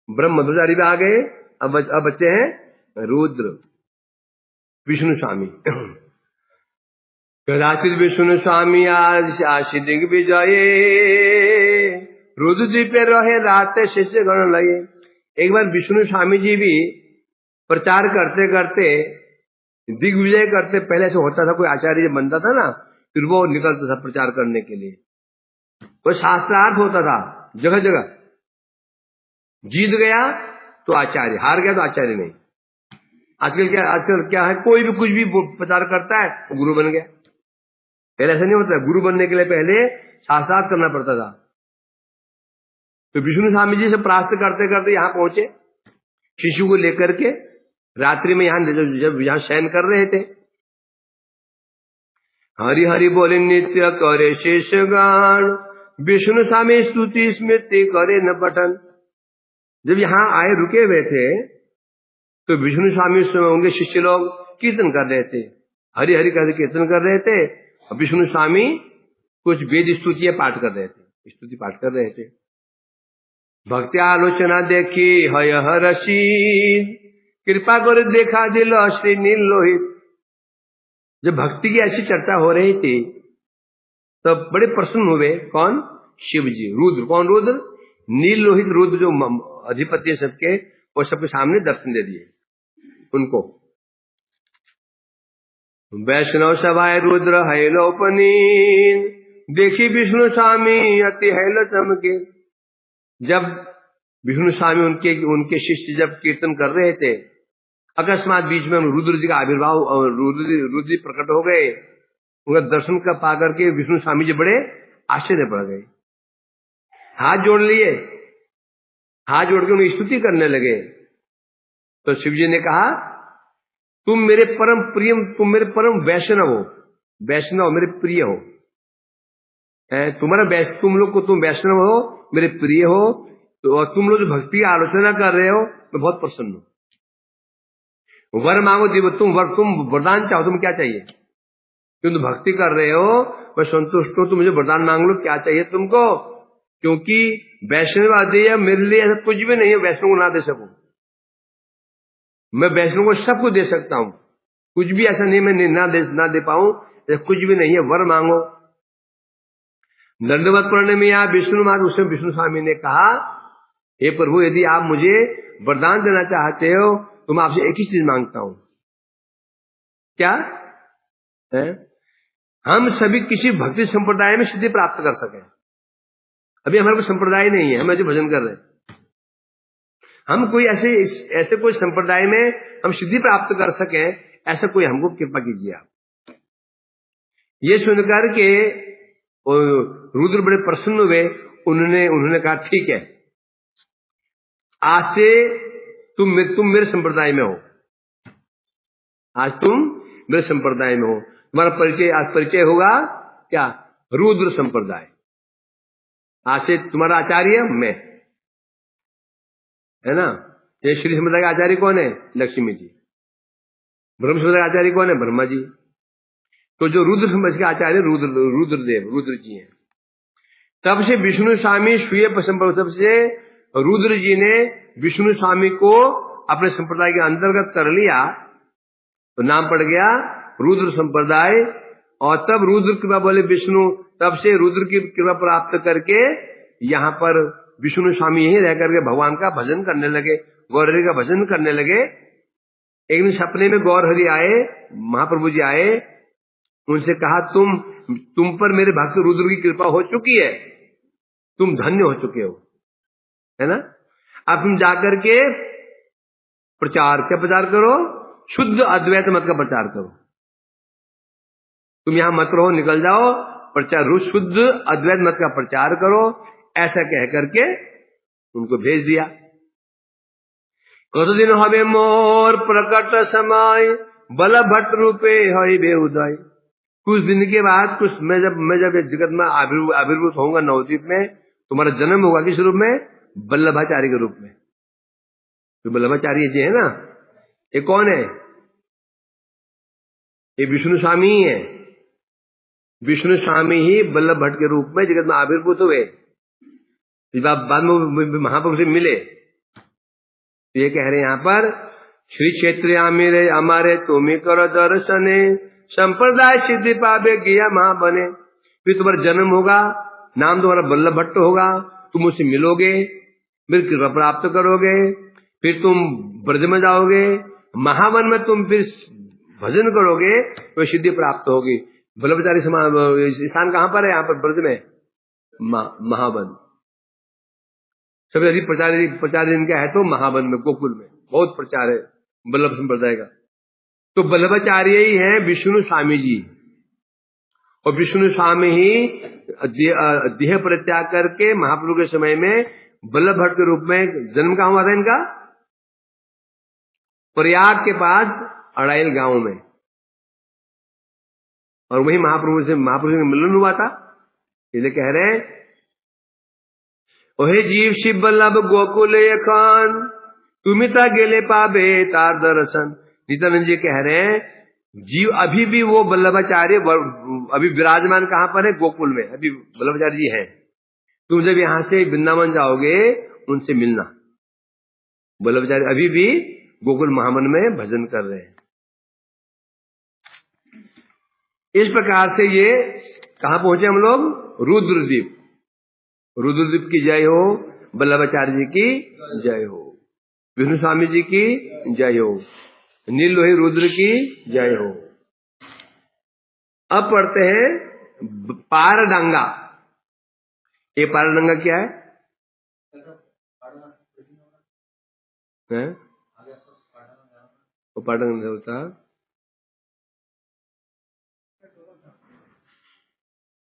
ब्रह्म मध्वाचार्य भी आ गए, अब बच्चे हैं रुद्र। विष्णु स्वामी। कदाचित विष्णु स्वामी आशी दिग्विजय, रुद्रद्वीप पे रहे रात शिष्य गण लगे। एक बार विष्णु स्वामी जी भी प्रचार करते करते दिग्विजय करते, पहले से होता था, कोई आचार्य जब बनता था ना, फिर वो निकलता था प्रचार करने के लिए। वो शास्त्रार्थ होता था जगह जगह। जीत गया तो आचार्य, हार गया तो आचार्य नहीं। आजकल क्या है, कोई भी कुछ भी प्रचार करता है वो गुरु बन गया। पहले ऐसा नहीं होता। गुरु बनने के लिए पहले शास्त्रार्थ करना पड़ता था। तो विष्णु स्वामी जी से प्राप्त करते करते यहाँ पहुंचे, शिशु को लेकर के रात्रि में जब यहाँ शयन कर रहे थे। हरि हरि बोले नित्य करे शेषगान, विष्णु स्वामी स्तुति स्मृति करे न पठन। जब यहाँ आए रुके हुए थे तो विष्णु स्वामी उनके शिष्य लोग कीर्तन कर रहे थे, हरि हरि करके कीर्तन कर रहे थे। और विष्णु स्वामी कुछ वेद स्तुतियां पाठ कर रहे थे, स्तुति पाठ कर रहे थे। भक्ति आलोचना देखी हय हरसी, कृपा कर देखा दिल श्री नील लोहित। जब भक्ति की ऐसी चर्चा हो रही थी तो बड़े प्रसन्न हुए। कौन? शिव जी। रुद्र। कौन रुद्र? नील लोहित रुद्र जो अधिपति है सबके, और सबके सामने दर्शन दे दिए उनको। वैष्णव सभाए रुद्र हैलोपनीन, देखी विष्णु स्वामी अति हैलो चमके। जब विष्णु स्वामी उनके शिष्य जब कीर्तन कर रहे थे, अकस्मात बीच में रुद्र जी का आविर्भाव और रुद्र जी प्रकट हो गए। उनका दर्शन का पा करके विष्णु स्वामी जी बड़े आश्चर्य पड़ गए, हाथ जोड़ लिए, हाथ जोड़ के उन्हें स्तुति करने लगे। तो शिव जी ने कहा, तुम मेरे परम प्रिय, तुम मेरे परम वैष्णव हो, वैष्णव मेरे प्रिय हो। तुम वैष्णव हो, मेरे प्रिय हो। तो और तुम लोग जो भक्ति की आलोचना कर रहे हो, मैं बहुत प्रसन्न हूं। वर मांगो दिव, तुम वरदान चाहो, तुम क्या चाहिए? तुम तो भक्ति कर रहे हो मैं संतुष्ट हूं, तो मुझे वरदान मांग लो, क्या चाहिए तुमको। क्योंकि वैष्णव आदेय मेरे लिए ऐसा कुछ भी नहीं है वैष्णव को ना दे सकूं। मैं वैष्णव को सब कुछ दे सकता हूं, कुछ भी ऐसा नहीं मैं ना दे पाऊं, ऐसा कुछ भी नहीं है, वर मांगो। दंडवत पढ़ने में यहाँ विष्णु माता, उसमें विष्णु स्वामी ने कहा, हे प्रभु यदि आप मुझे वरदान देना चाहते हो तो मैं आपसे एक ही चीज मांगता हूं। क्या है? हम सभी किसी भक्ति संप्रदाय में सिद्धि प्राप्त कर सके। अभी हमारे कोई संप्रदाय नहीं है, हम जो भजन कर रहे हैं, हम कोई ऐसे कोई संप्रदाय में हम सिद्धि प्राप्त कर सके, ऐसा कोई हमको कृपा कीजिए आप। ये सुनकर के रुद्र बड़े प्रसन्न हुए। उन्होंने कहा ठीक है, आज से तुम मेरे संप्रदाय में हो, आज तुम मेरे संप्रदाय में हो। तुम्हारा परिचय आज परिचय होगा क्या? रुद्र संप्रदाय। आज से तुम्हारा आचार्य मैं, है ना। ये श्री संप्रदाय का आचार्य कौन है? लक्ष्मी जी। ब्रह्म संप्रदाय का आचार्य कौन है? ब्रह्मा जी। तो जो रुद्र संप्रदाय के आचार्य रुद्रदेव, रुद्र जी हैं। तब से विष्णु स्वामी तब से रुद्र जी ने विष्णु स्वामी को अपने संप्रदाय के अंतर्गत कर लिया, तो नाम पड़ गया रुद्र संप्रदाय। और तब रुद्र कृपा बोले विष्णु, तब से रुद्र की कृपा प्राप्त करके यहाँ पर विष्णु स्वामी यही रह करके भगवान का भजन करने लगे, गौरहरि का भजन करने लगे। एक दिन सपने में गौरहरि आए, महाप्रभु जी आए, उनसे कहा तुम पर मेरे भक्त रुद्र की कृपा हो चुकी है, तुम धन्य हो चुके हो, है ना। अब तुम जाकर के प्रचार करो, शुद्ध अद्वैत मत का प्रचार करो। तुम यहां मत रहो, निकल जाओ, शुद्ध अद्वैत मत का प्रचार करो। ऐसा कह करके उनको भेज दिया। कत दिन हवे मोर प्रकट समय, बल भट्ट रूपे हई बेउदय। कुछ दिन के बाद मैं जब जगत में आविर्भूत होऊंगा नवद्वीप में, तुम्हारा जन्म होगा किस रूप में? वल्लभाचार्य के रूप में। तो वल्लभाचार्य जी है ना, ये कौन है? ये विष्णु स्वामी ही है। विष्णु स्वामी ही वल्लभ भट्ट के रूप में जगत में आविर्भूत हुए। बाद में महाप्रभु से मिले। तो ये कह रहे हैं यहाँ पर, श्री क्षेत्र हमारे तुम्हें करो दर्शने, संप्रदाय सिद्धि पावे गया महा बने। फिर तुम्हारा जन्म होगा, नाम तुम्हारा वल्लभ भट्ट होगा, तुम उससे मिलोगे, फिर कृपा प्राप्त करोगे, फिर तुम ब्रज में जाओगे, महावन में तुम फिर भजन करोगे तो सिद्धि प्राप्त होगी। वल्लभाचार्य स्थान कहां पर है? यहाँ पर ब्रज में महावन। सबसे अधिक प्रचार इनका है तो महावन में, गोकुल में बहुत प्रचार है वल्लभ संप्रदाय का। तो वल्लभाचार्य ही है विष्णु स्वामी जी। और विष्णु स्वामी ही देह परित्याग करके महाप्रभु के समय में वल्लभ भट्ट के रूप में जन्म कहां हुआ था इनका? प्रयाग के पास अड़ाइल गांव में। और वही महाप्रभु से मिलन हुआ था। इसलिए कह रहे हैं, ओहे जीव शिव वल्लभ गोकुल खान, तुमिता गेले पाबे तार दर्शन। नित्यानंद जी कह रहे हैं, जीव अभी भी वो वल्लभाचार्य अभी विराजमान कहां पर है? गोकुल में अभी वल्लभाचार्य जी हैं। तुम जब यहां से वृंदावन जाओगे उनसे मिलना। वल्लभाचार्य अभी भी गोकुल महावन में भजन कर रहे हैं। इस प्रकार से ये कहां पहुंचे हम लोग? रुद्रद्वीप। रुद्रद्वीप की जय हो, वल्लभाचार्य जी की जय हो, विष्णु स्वामी जी की जय हो, नीललोही रुद्र की जय हो। अब पढ़ते हैं पारडंगा। ये पारडंगा क्या है? वो पारडंगा होता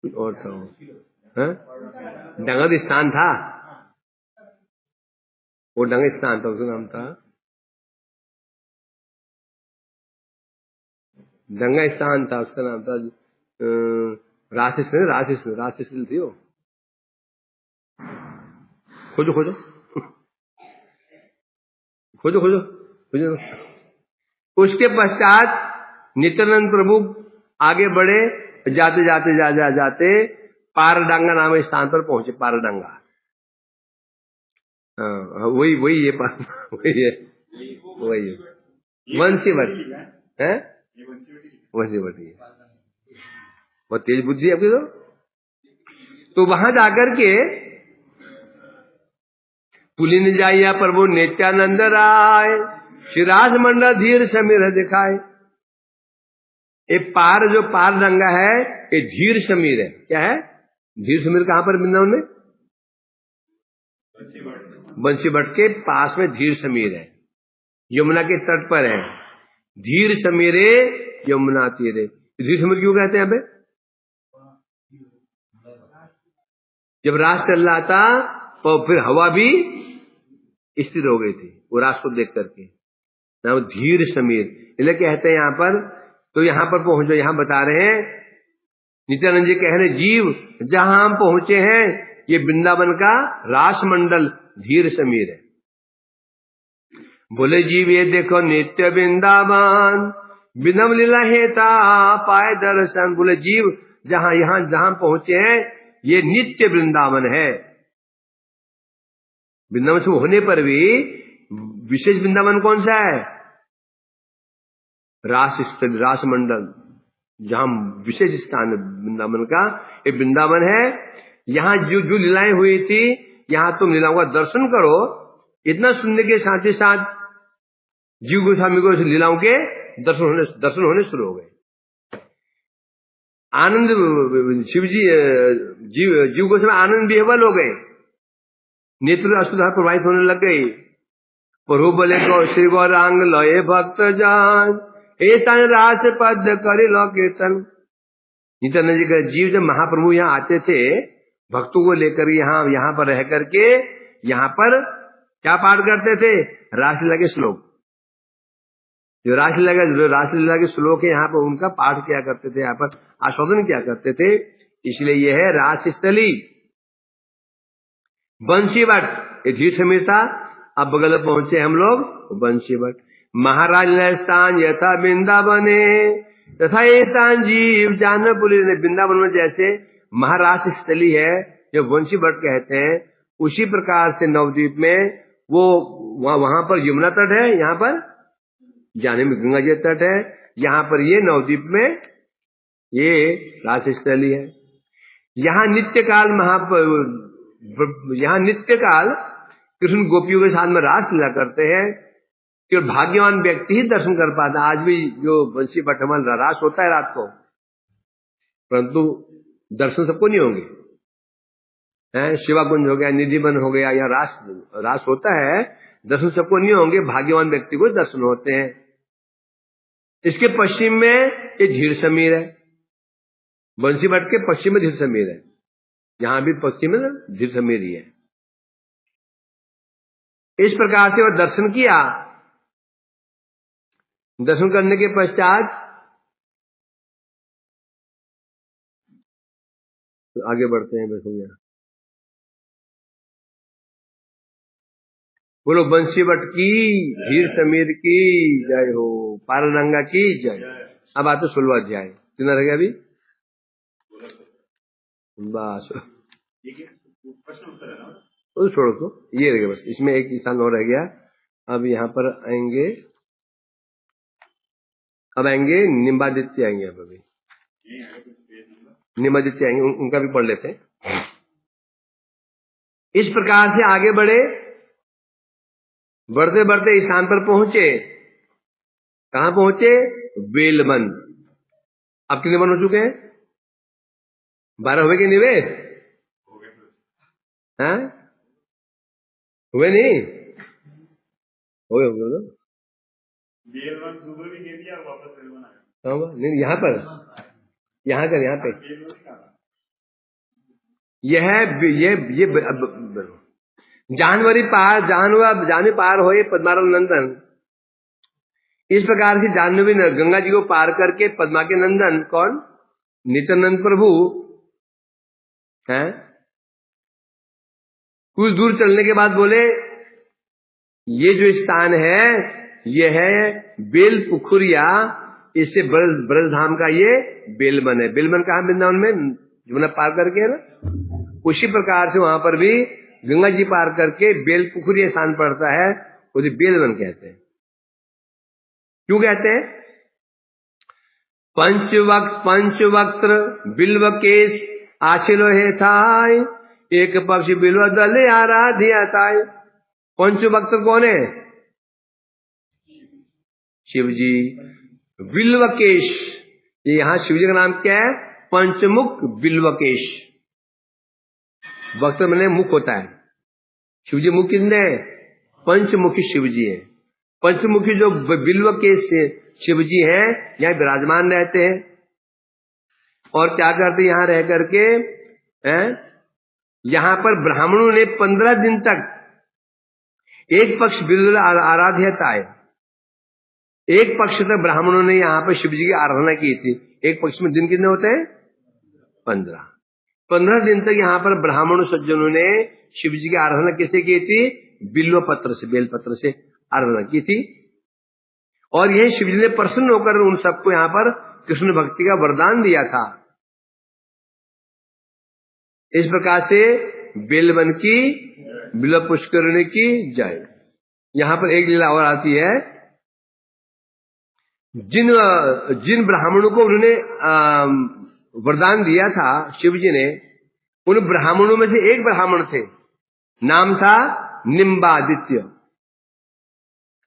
और था, डंगा स्थान था, वो डंगा स्थान था, उसका नाम था डंगा स्थान था, उसका नाम था राशिल थी वो। खोजो खोजो खोजो खोजो खोजो। उसके पश्चात नित्यानंद प्रभु आगे बढ़े, जाते जाते जाते पारडांगा नाम के स्थान पर पहुंचे। पारडांगा, हाँ वही वही है, वही है, वही है वंशी भट्ट है, वंशी भट्ट है। बहुत तेज बुद्धि है आपकी। तो वहां जाकर के पुलिन जाइया प्रभु नित्यानंद राय, शिराज मंडल धीर समीर दिखाए। ये पार, जो पारडंगा है ये धीर समीर है। क्या है धीर समीर? कहां पर? वृंदावन में बंसी भट्ट के पास में धीर समीर है, यमुना के तट पर है। धीर समीरे यमुना तीरे। धीर समीर क्यों कहते हैं? यहाँ पे जब रास चल रहा था तो फिर हवा भी स्थिर हो गई थी वो रास को देख करके, ना धीर समीर इसलिए कहते हैं यहाँ पर। तो यहाँ पर पहुंचो, यहाँ बता रहे हैं नित्यानंद जी कह रहे जीव जहां हम पहुंचे हैं ये वृंदावन का रास मंडल धीर समीर है। बोले जीव ये देखो नित्य वृंदावन, विनम लीला हेता पाए दर्शन। बोले जीव जहां यहाँ जहां पहुंचे हैं ये नित्य वृंदावन है। वृंदावन से होने पर भी विशेष वृंदावन कौन सा है? रास मंडल, जहां विशेष स्थान वृंदावन का ये वृंदावन है। यहाँ जो लीलाएं हुई थी यहाँ तुम लीलाओं का दर्शन करो। इतना सुनने के साथ ही साथ जीव गोस्वामी को लीलाओं के दर्शन होने शुरू हो गए। आनंद शिवजी जीव गोस्वामी आनंद विह्वल हो गए, नेत्र अश्रुधारा प्रवाहित होने लग गई। प्रभु बोले को श्री गौरांग लये भक्त जान, ऐसा रास पद करे लो कीर्तन। नित्यानंद जी का जीव जब महाप्रभु यहाँ आते थे भक्तों को लेकर यहाँ पर रह करके यहाँ पर क्या पाठ करते थे? रासलीला के श्लोक। जो रासलीला के श्लोक है यहाँ पर उनका पाठ किया करते थे, यहाँ पर आस्वादन किया करते थे। इसलिए यह है रास स्थली। बंसी भट्ट ये धीर समीर था। अब बगल में पहुंचे हम लोग बंसी भट्ट। महाराज स्थान यथा वृंदावने तथा ये स्थान जीव जानपुरी। वृंदावन में जैसे महाराज स्थली है जो बंसी भट्ट कहते हैं, उसी प्रकार से नवद्वीप में वो वहां पर यमुना तट है, यहाँ पर जाने में गंगा जी तट है, यहाँ पर ये नवद्वीप में ये रास स्थली है। यहाँ नित्य काल कृष्ण गोपियों के साथ में रास लीला करते हैं। केवल भाग्यवान व्यक्ति ही दर्शन कर पाता। आज भी जो बंसी भट्ट हमारा रास होता है रात को, परंतु दर्शन सबको नहीं होंगे। शिवाकुंज हो गया, निधिवन हो गया, या रास होता है, दर्शन सबको नहीं होंगे, भाग्यवान व्यक्ति को दर्शन होते हैं। इसके पश्चिम में ये धीर समीर है। बंसी भट्ट के पश्चिम में धीर समीर है, यहां भी पश्चिम में धीर समीर ही है। इस प्रकार से वह दर्शन किया। दर्शन करने के पश्चात तो आगे बढ़ते हैं। बस हो गया। बोलो बंसी भट्ट की, धीर समीर की जय हो, पारडंगा की जय। अब आते 16वां अध्याय। कितना रह गया अभी? बस वो छोड़ो, तो ये रह गया बस। इसमें एक स्थान और रह गया। अब यहाँ पर आएंगे, अब आएंगे निम्बादित्य आएंगे। अब अभी निम्बादित्य आएंगे, उनका भी पढ़ लेते हैं। इस प्रकार से आगे बढ़े, बढ़ते बढ़ते इस स्थान पर पहुंचे। कहां पहुंचे? बेलवन। अब कितने वन हो चुके हैं? 12 हुए कि नहीं हुए? हैं? हुए नहीं? हो गए। नहीं, यहाँ पर, यहाँ पे ये जानवी पार होए पद्माराव नंदन। इस प्रकार से जानवी गंगा जी को पार करके पद्मा के नंदन कौन? नित्यानंद प्रभु हैं। कुछ दूर चलने के बाद बोले ये जो स्थान है ये है बेल पुखुरिया। इससे ब्रज धाम का ये बेलवन है। बेलवन कहाँ? वृंदावन में जमुना पार करके है ना। उसी प्रकार से वहां पर भी गंगा जी पार करके बेल पुखुरी स्थान पड़ता है, उसे बेलवन कहते हैं। क्यों कहते हैं? पंचवक्त्र बिल्व केश आशिलो है थाय, एक पक्ष बिल्व दल आराध्या ताय। पंचवक्त्र कौन है? शिव जी। बिल्वकेश, ये यहां शिव जी का नाम क्या है? पंचमुख बिल्वकेश। वक्त मैंने मुख होता है, शिव जी मुख कितने? पंचमुखी शिव जी है। पंचमुखी जो बिल्वकेश शिव जी हैं, यहाँ विराजमान रहते हैं। और क्या करते यहां रह करके? यहां पर ब्राह्मणों ने 15 दिन तक एक पक्ष बिल्व आराध्यता है। एक पक्ष तक ब्राह्मणों ने यहाँ पर शिव जी की आराधना की थी। एक पक्ष में दिन कितने होते हैं? 15 दिन तक यहाँ पर ब्राह्मणों सज्जनों ने शिव जी की आराधना कैसे की थी? बिल्व पत्र से, बेल पत्र से आराधना की थी। और यह शिव जी ने प्रसन्न होकर उन सबको यहाँ पर कृष्ण भक्ति का वरदान दिया था। इस प्रकार से बेलवन की, बिल्व पुष्करिणी की जय। यहाँ पर एक लीला और आती है। जिन ब्राह्मणों को उन्होंने वरदान दिया था शिव जी ने, उन ब्राह्मणों में से एक ब्राह्मण थे, नाम था निम्बादित्य।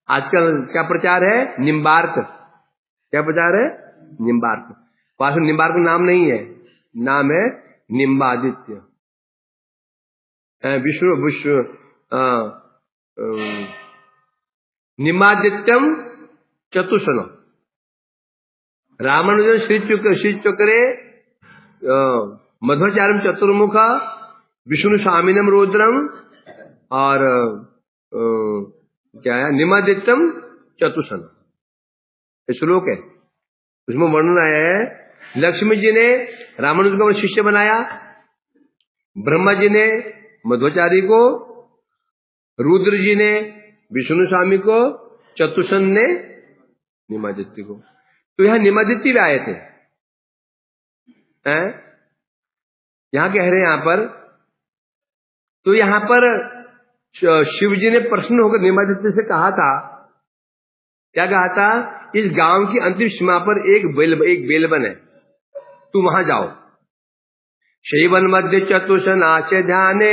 आजकल क्या प्रचार है? निम्बार्क। क्या प्रचार है? निम्बार्क। वास्तव में निम्बार्क नाम नहीं है, नाम है निम्बादित्य। विष्णु निम्बादित्यम चतुषण रामानुजन श्री चक्रे मध्वाचार्यम चतुर्मुख विष्णु स्वामिनम रुद्रम और क्या है? निमादित्यम चतुषण श्लोक है। उसमें वर्णन आया है, लक्ष्मी जी ने रामानुज को शिष्य बनाया, ब्रह्मा जी ने मध्वाचार्य को, रुद्र जी ने विष्णु स्वामी को, चतुषण ने निमादित्य को। तो यहां निमादित्य भी आए थे। यहां कह रहे हैं यहां पर, तो यहां पर शिव जी ने प्रसन्न होकर निमादित्य से कहा था, क्या कहा था? इस गांव की अंतिम सीमा पर एक बेलवन है, तू वहां जाओ। शैवन मध्य चतुषण आशे ध्याने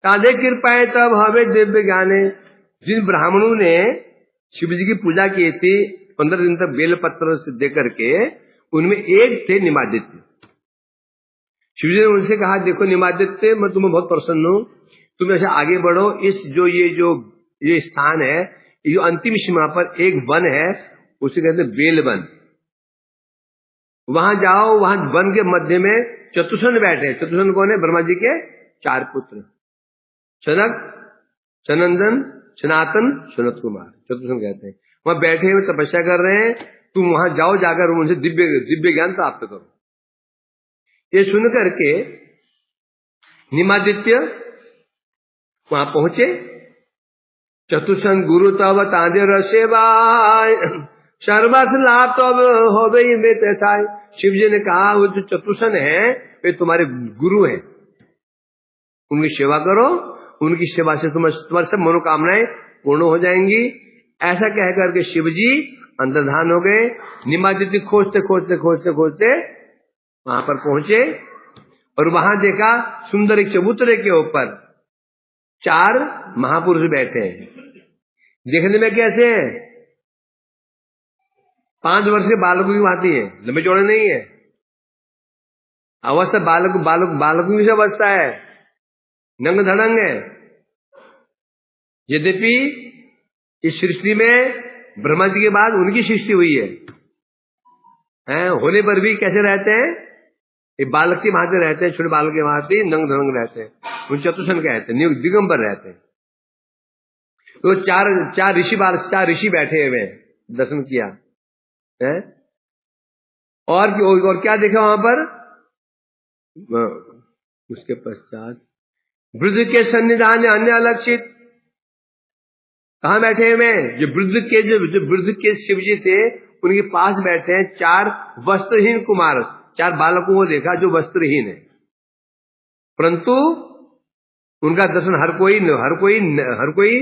कांधे कृपाएं तब हवे दिव्य ज्ञाने। जिन ब्राह्मणों ने शिव जी की पूजा की थी 15 दिन तक बेल पत्र से देकर के, उनमें एक थे निमादित्य। शिव जी ने उनसे कहा, देखो निमादित्य, मैं तुम्हें बहुत प्रसन्न हूं, तुम ऐसे आगे बढ़ो। इस ये स्थान है, ये जो अंतिम सीमा पर एक वन है, उसे कहते हैं बेलवन। वहां जाओ, वहां वन के मध्य में चतुषण बैठे। चतुषण कौन है? ब्रह्मा जी के 4 पुत्र, सनक, सनंदन, सनातन, सनत कुमार, चतुषण कहते हैं। वहां बैठे हुए तपस्या कर रहे हैं, तुम वहां जाओ, जाकर उनसे दिव्य ज्ञान प्राप्त करो। ये सुन करके निमादित्य वहां पहुंचे। चतुषण गुरु तब तांदे रसेवाय सर्वस लाभ तब हो गई में तैसाय। शिव जी ने कहा, वो जो चतुषण है वे तुम्हारे गुरु हैं, उनकी सेवा करो, उनकी सेवा से तुम्हारी सब मनोकामनाएं पूर्ण हो जाएंगी। ऐसा कह करके शिव जी अंतर्धान हो गए। निमादित्य खोजते खोजते खोजते खोजते वहां पर पहुंचे और वहां देखा सुंदर एक चबूतरे के ऊपर 4 महापुरुष बैठे हैं। देखने में कैसे हैं? 5 वर्ष के बालकों की भांति है, लंबे चौड़े नहीं है। अवस्था बालकों की अवस्था है, नंग धड़ंग है। यद्यपि इस सृष्टि में ब्रह्मा जी के बाद उनकी सृष्टि हुई है, होने पर भी कैसे रहते हैं? ये बालक की भांति रहते हैं, छोटे बालक की भांति नंग धड़ंग रहते हैं। उन चतुषण कहते हैं, दिगंबर रहते हैं। तो 4 ऋषि बैठे हुए दर्शन किया है। और क्या देखा वहां पर? उसके पश्चात वृद्ध के सन्निधान अन्य अलक्षित। कहां बैठे हुए? जो वृद्ध के शिव जी थे, उनके पास बैठे हैं 4 वस्त्रहीन कुमार। 4 बालकों को देखा जो वस्त्रहीन है, परंतु उनका दर्शन हर कोई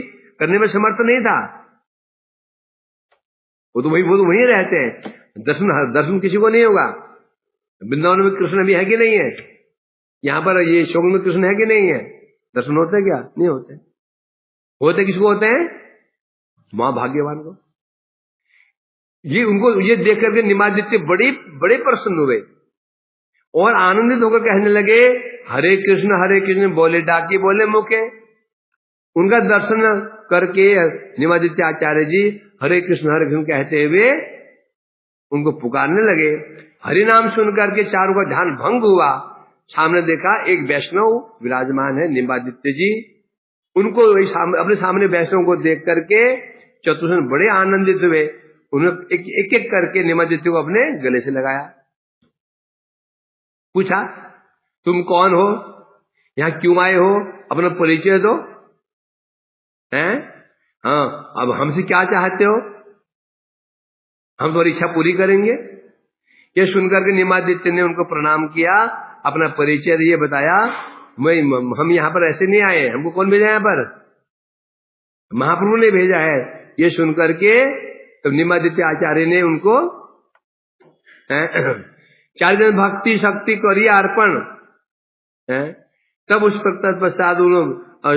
करने में समर्थ नहीं था। वो तो वहीं रहते हैं। दर्शन किसी को नहीं होगा। वृंदावन में कृष्ण भी है कि नहीं है? यहाँ पर ये शोक में कृष्ण है कि नहीं है? दर्शन होते हैं क्या? नहीं होते। होते किसको होते हैं? महाभाग्यवान को। ये उनको ये देख करके निमादित्य बड़े प्रसन्न हुए और आनंदित होकर कहने लगे, हरे कृष्ण बोले डाकी बोले मुखे। उनका दर्शन करके निमादित्य आचार्य जी हरे कृष्ण कहते हुए उनको पुकारने लगे। हरि नाम सुन करके चारों का ध्यान भंग हुआ। सामने देखा एक वैष्णव विराजमान है, निमादित्य जी। उनको अपने सामने वैष्णव को देख करके चतुर्सेन बड़े आनंदित हुए। उन्होंने एक एक करके निमादित्य को अपने गले से लगाया। पूछा, तुम कौन हो, यहाँ क्यों आए हो, अपना परिचय दो। हैं? हाँ, अब हमसे क्या चाहते हो? हम तुम्हारी इच्छा पूरी करेंगे। ये सुनकर के निमादित्य ने उनको प्रणाम किया, अपना परिचय दिए, बताया हम यहाँ पर ऐसे नहीं आए। हमको कौन भेजा यहाँ पर? महाप्रभु ने भेजा है। ये सुनकर के तो निमादित्य आचार्य ने उनको 4 दिन भक्ति शक्ति करिए अर्पण। तब उस तत्पश्चात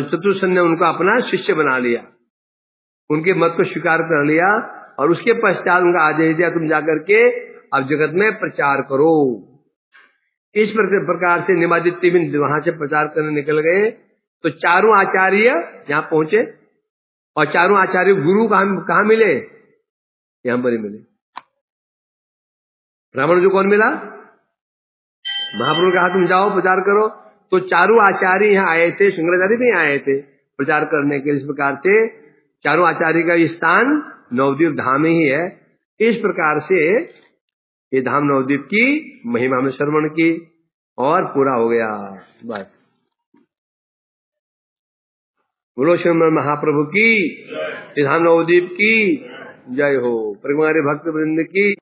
चतुर्सेन ने उनको अपना शिष्य बना लिया, उनके मत को स्वीकार कर लिया और उसके पश्चात उनका आदेश दिया, तुम जाकर के अब जगत में प्रचार करो। इस प्रकार से निमादित्य भी वहां से प्रचार करने निकल गए। तो चारों आचार्य यहाँ पहुंचे और चारों आचार्य गुरु कहाँ मिले? यहां पर ही मिले। ब्राह्मण जो कौन मिला? महाप्रभु ने कहा तुम जाओ प्रचार करो। तो चारों आचार्य यहाँ आए थे, शंकराचार्य भी आए थे प्रचार करने के। इस प्रकार से चारों आचार्य का स्थान नवद्वीप धाम ही है। इस प्रकार से ये धाम नवद्वीप की महिमा में श्रवण की और पूरा हो गया। बस बोलो श्रीमद महाप्रभु की, ये धाम नवद्वीप की जय हो। परिवार भक्त वृंद की।